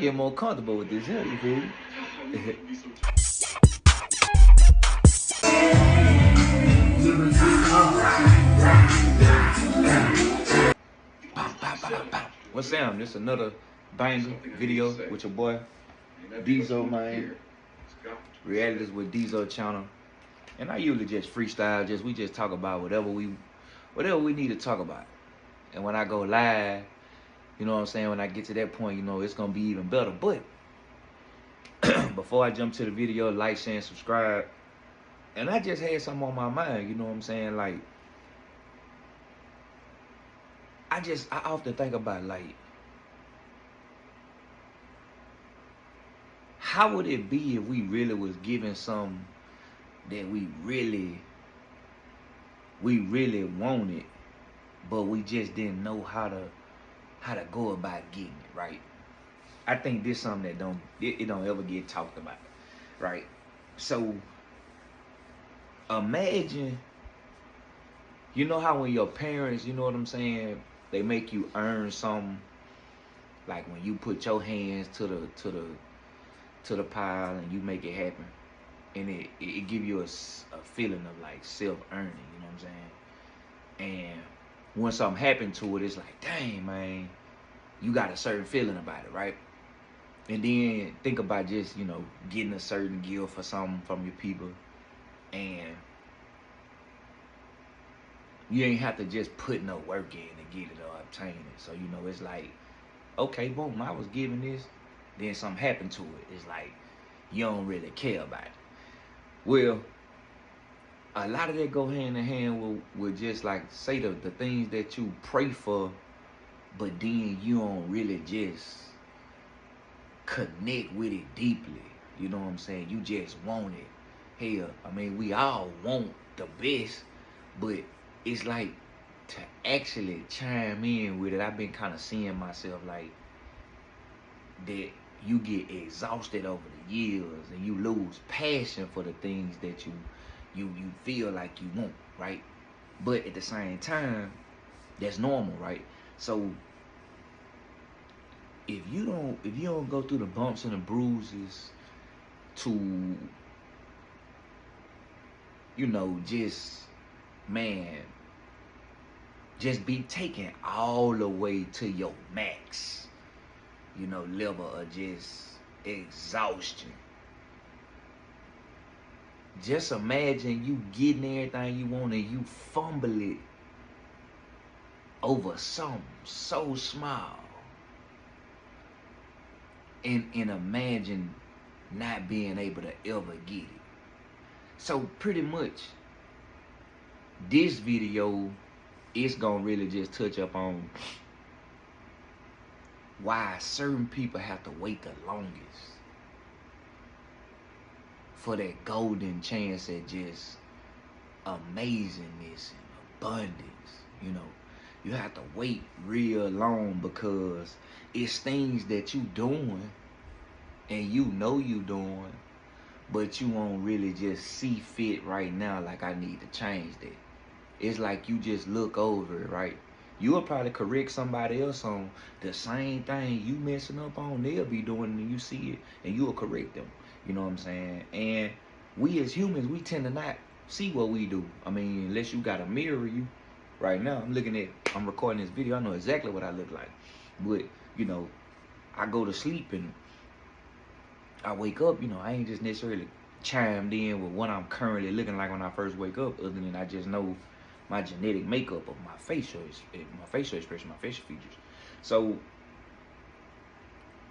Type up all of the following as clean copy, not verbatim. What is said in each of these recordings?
Get more comfortable with this here, you feel me? Bam, bam, bam, bam. What's Sam? This another banger video with your boy Diesel, man. Realities with Diesel channel. And I usually just freestyle, we just talk about whatever we need to talk about. And when I go live, you know what I'm saying, when I get to that point, you know, it's gonna be even better. But before I jump to the video, like, share, and subscribe. And I just had something on my mind, you know what I'm saying? Like, I often think about, like, how would it be if we really was given something that we really wanted, but we just didn't know how to go about getting it, right? I think this is something that don't ever get talked about, right? So imagine, you know how when your parents, you know what I'm saying, they make you earn something, like when you put your hands to the pile and you make it happen, and it give you a feeling of like self-earning, you know what I'm saying? And when something happened to it, it's like, dang, man, you got a certain feeling about it, right? And then think about just, you know, getting a certain gift or something from your people, and you ain't have to just put no work in to get it or obtain it. So, you know, it's like, okay, boom, I was given this, then something happened to it. It's like, you don't really care about it. Well, a lot of that go hand in hand with just like, say the things that you pray for, but then you don't really just connect with it deeply. You know what I'm saying? You just want it. Hell, I mean, we all want the best, but it's like, to actually chime in with it, I've been kind of seeing myself like that. You get exhausted over the years and you lose passion for the things that you feel like you want, right? But at the same time, that's normal, right? So if you don't go through the bumps and the bruises to, you know, just, man, just be taken all the way to your max, you know, level of just exhaustion. Just imagine you getting everything you want and you fumble it over something so small. And imagine not being able to ever get it. So pretty much, this video is gonna really just touch up on why certain people have to wait the longest for that golden chance at just amazingness and abundance. You know, you have to wait real long because it's things that you doing and you know you doing, but you won't really just see fit right now, like, I need to change that. It's like you just look over it, right? You will probably correct somebody else on the same thing you messing up on. They'll be doing it and you see it and you'll correct them. You know what I'm saying? And we as humans, we tend to not see what we do. I mean, unless you got a mirror, you right now, I'm recording this video, I know exactly what I look like. But, you know, I go to sleep and I wake up, you know, I ain't just necessarily chimed in with what I'm currently looking like when I first wake up, other than I just know my genetic makeup of my facial expression, my facial features. So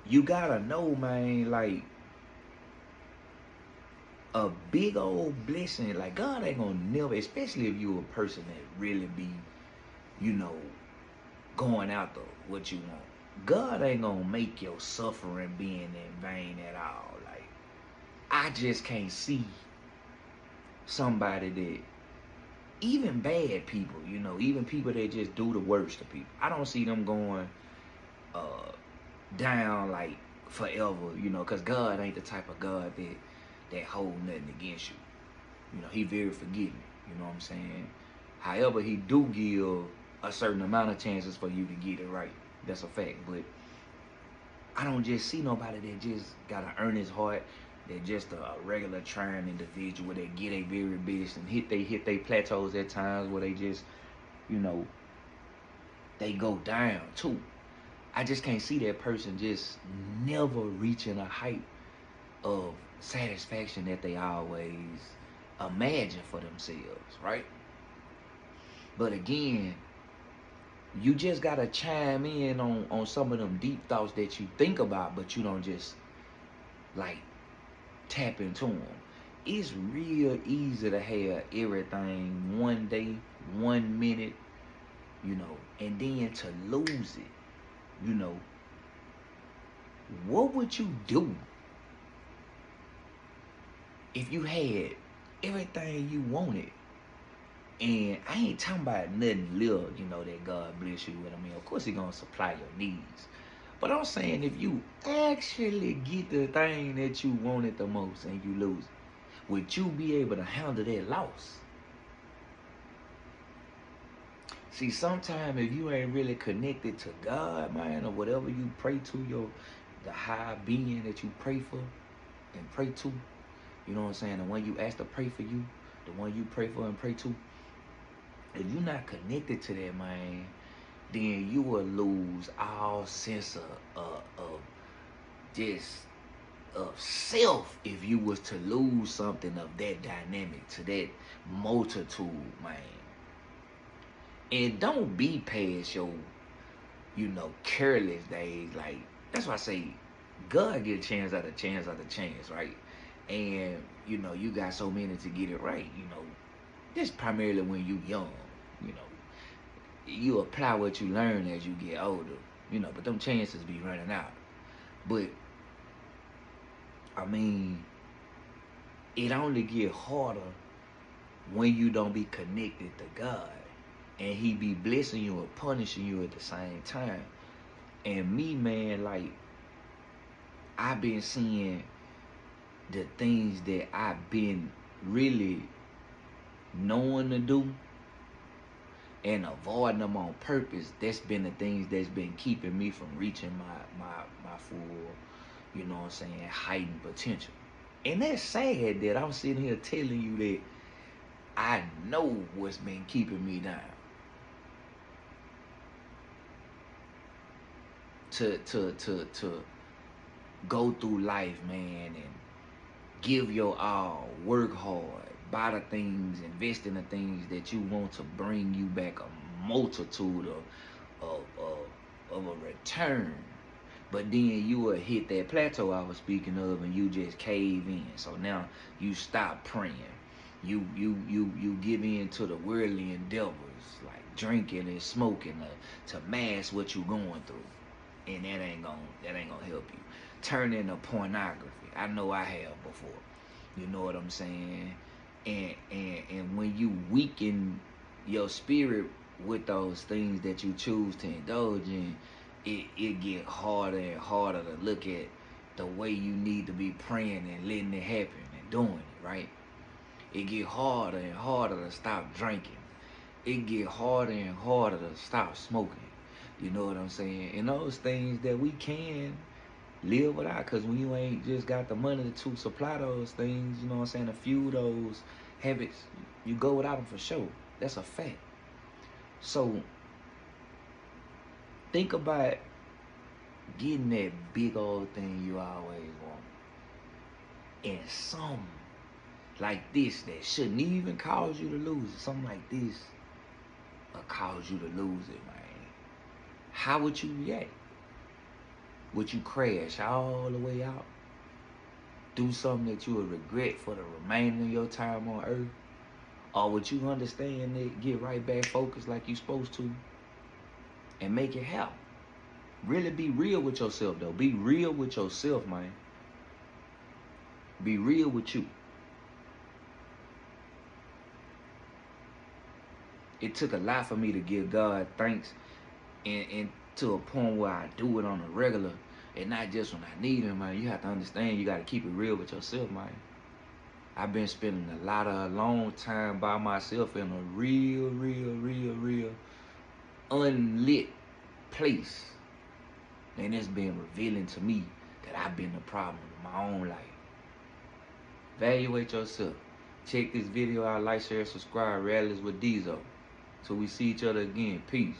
you gotta know, man, like, a big old blessing, like, God ain't gonna never, especially if you a person that really be, you know, going after what you want. God ain't gonna make your suffering being in vain at all. Like, I just can't see somebody that, even bad people, you know, even people that just do the worst to people, I don't see them going down like forever, you know, because God ain't the type of God that hold nothing against you. You know, he very forgiving, you know what I'm saying? However, he do give a certain amount of chances for you to get it right. That's a fact. But I don't just see nobody that just got an earnest heart, that just a regular trying individual that get a very best and hit they plateaus at times where they just, you know, they go down too. I just can't see that person just never reaching a height of satisfaction that they always imagine for themselves, right? But again, you just gotta chime in on some of them deep thoughts that you think about, but you don't just like tap into them. It's real easy to have everything one day, 1 minute, you know, and then to lose it, you know. What would you do if you had everything you wanted? And I ain't talking about nothing little, you know, that God bless you with. I mean, of course He gonna supply your needs. But I'm saying if you actually get the thing that you wanted the most and you lose it, would you be able to handle that loss? See, sometimes if you ain't really connected to God, man, or whatever you pray to, the high being that you pray for and pray to, you know what I'm saying? The one you ask to pray for you, the one you pray for and pray to. If you're not connected to that, man, then you will lose all sense of just of self if you was to lose something of that dynamic to that multitude, man. And don't be past your, you know, careless days. Like, that's why I say God get a chance out of chance out of chance, right? And, you know, you got so many to get it right, you know. This primarily when you young, you know. You apply what you learn as you get older, you know, but them chances be running out. But, I mean, it only get harder when you don't be connected to God. And He be blessing you or punishing you at the same time. And me, man, like, I've been seeing the things that I've been really knowing to do and avoiding them on purpose. That's been the things that's been keeping me from reaching my full, you know what I'm saying, heightened potential. And that's sad that I'm sitting here telling you that I know what's been keeping me down. To go through life, man, and give your all, work hard, buy the things, invest in the things that you want to bring you back a multitude of a return. But then you will hit that plateau I was speaking of, and you just cave in. So now you stop praying. You give in to the worldly endeavors, like drinking and smoking to mask what you going through. And that ain't gonna help you. Turn into pornography. I know I have before. You know what I'm saying? And when you weaken your spirit with those things that you choose to indulge in, it get harder and harder to look at the way you need to be praying and letting it happen and doing it, right? It get harder and harder to stop drinking. It get harder and harder to stop smoking. You know what I'm saying? And those things that we can live without, because when you ain't just got the money to supply those things, you know what I'm saying, a few of those habits, you go without them for sure. That's a fact. So think about getting that big old thing you always want. And something like this that shouldn't even cause you to lose it. Something like this will cause you to lose it, man. How would you react? Would you crash all the way out? Do something that you would regret for the remainder of your time on earth? Or would you understand it, get right back focused like you supposed to, and make it happen? Really be real with yourself, though. Be real with yourself, man. Be real with you. It took a lot for me to give God thanks and to a point where I do it on a regular and not just when I need Him, man. You have to understand, you got to keep it real with yourself, man. I've been spending a long time by myself in a real unlit place. And it's been revealing to me that I've been the problem in my own life. Evaluate yourself. Check this video out, like, share, subscribe. Rallies with Diesel. Till we see each other again. Peace.